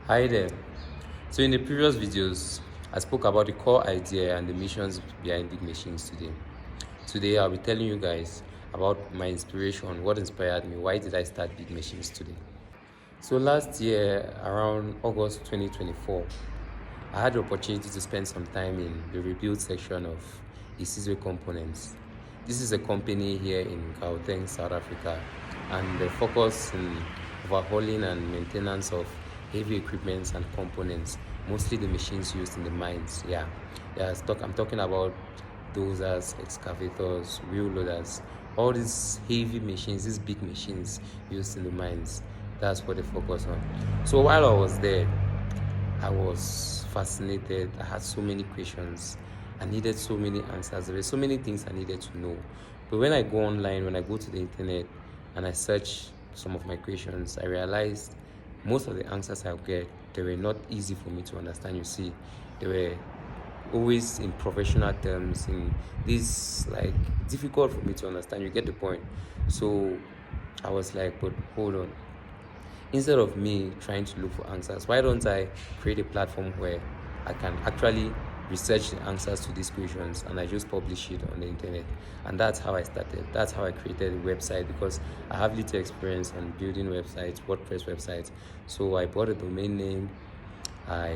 Hi there. So in the previous videos, I spoke about the core idea and the missions behind big machines today. Today, I'll be telling you guys about my inspiration, what inspired me, why did I start big machines today. So last year, around August 2024, I had the opportunity to spend some time in the rebuild section of Isizwe Components. This is a company here in Gauteng, South Africa, and they focus in overhauling and maintenance of heavy equipment and components, mostly the machines used in the mines. I'm talking about dozers, excavators, wheel loaders, all these heavy machines, these big machines used in the mines. That's what they focus on. So while I was there, I was fascinated. I had so many questions. I needed so many answers. There were so many things I needed to know. But when I go online, when I go to the internet and I search some of my questions, I realized most of the answers I get, they were not easy for me to understand. You see, they were always in professional terms, in this like difficult for me to understand. You get the point. So I was like, but hold on. Instead of me trying to look for answers, why don't I create a platform where I can actually research the answers to these questions and I just publish it on the internet? And that's how I started. That's how I created a website, because I have little experience on building websites, WordPress websites. So I bought a domain name, I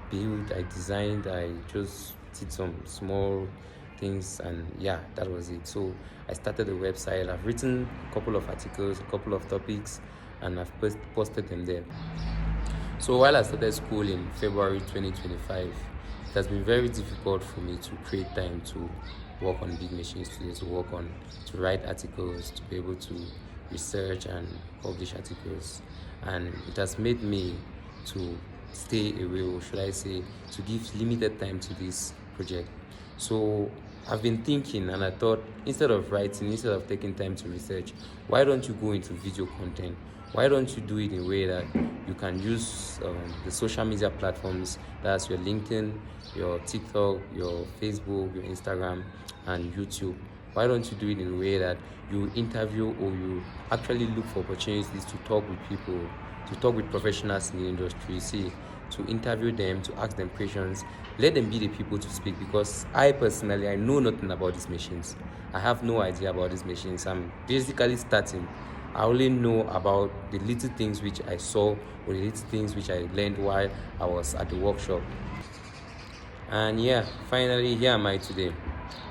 built, I designed, I just did some small things, and yeah, that was it. So I started a website. I've written a couple of articles, a couple of topics, and I've posted them there. So while I started school in February 2025, it has been very difficult for me to create time to work on big machines today, to write articles, to be able to research and publish articles. And it has made me to stay away, or should I say, to give limited time to this project. So I've been thinking, and I thought, instead of writing, instead of taking time to research, why don't you go into video content? Why don't you do it in a way that you can use the social media platforms, that's your LinkedIn, your TikTok, your Facebook, your Instagram, and YouTube? Why don't you do it in a way that you interview, or you actually look for opportunities to talk with people, to talk with professionals in the industry, see, to interview them, to ask them questions, let them be the people to speak, because I personally, I know nothing about these machines. I have no idea about these machines. I'm basically starting. I only know about the little things which I saw, or the little things which I learned while I was at the workshop. And yeah, finally here am I today,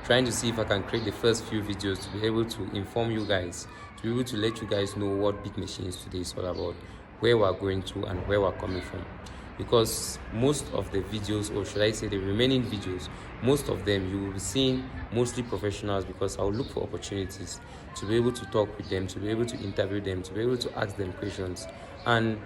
trying to see if I can create the first few videos to be able to inform you guys, to be able to let you guys know what big machines today is all about, where we're going to, and where we're coming from. Because most of the videos, or should I say the remaining videos, most of them you will be seeing mostly professionals, because I'll look for opportunities to be able to talk with them, to be able to interview them, to be able to ask them questions. And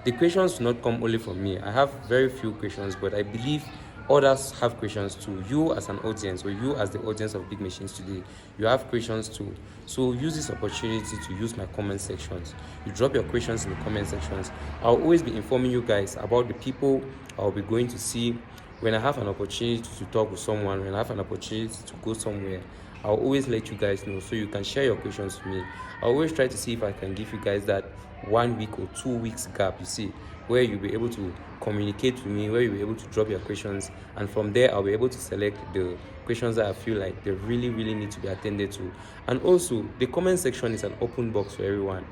the questions do not come only from me. I have very few questions, but I believe others have questions too. You as an audience, or you as the audience of Big Machines today, you have questions too. So use this opportunity to use my comment sections. You drop your questions in the comment sections. I'll always be informing you guys about the people I'll be going to see. When I have an opportunity to talk with someone, when I have an opportunity to go somewhere, I'll always let you guys know, so you can share your questions with me. I always try to see if I can give you guys that 1 week or 2 weeks gap, you see, where you'll be able to communicate with me, where you'll be able to drop your questions, and from there I'll be able to select the questions that I feel like they really need to be attended to. And also, the comment section is an open box for everyone.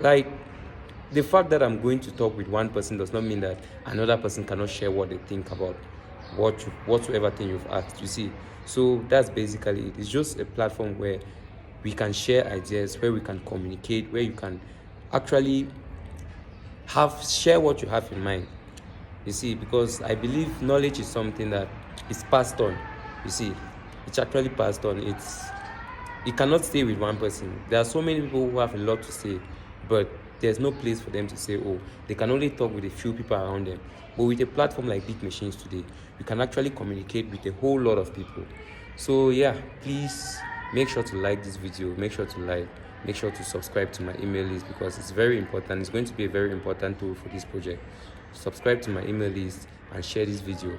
Like, the fact that I'm going to talk with one person does not mean that another person cannot share what they think about whatsoever thing you've asked, you see. So that's basically it. It's just a platform where we can share ideas, where we can communicate, where you can actually share what you have in mind, you see, because I believe knowledge is something that is passed on. You see, it's actually passed on. It cannot stay with one person. There are so many people who have a lot to say, but there's no place for them to say, oh, they can only talk with a few people around them. But with a platform like Big Machines today, you can actually communicate with a whole lot of people. So yeah, please make sure to like this video, make sure to subscribe to my email list, because it's very important. It's going to be a very important tool for this project. Subscribe to my email list and share this video.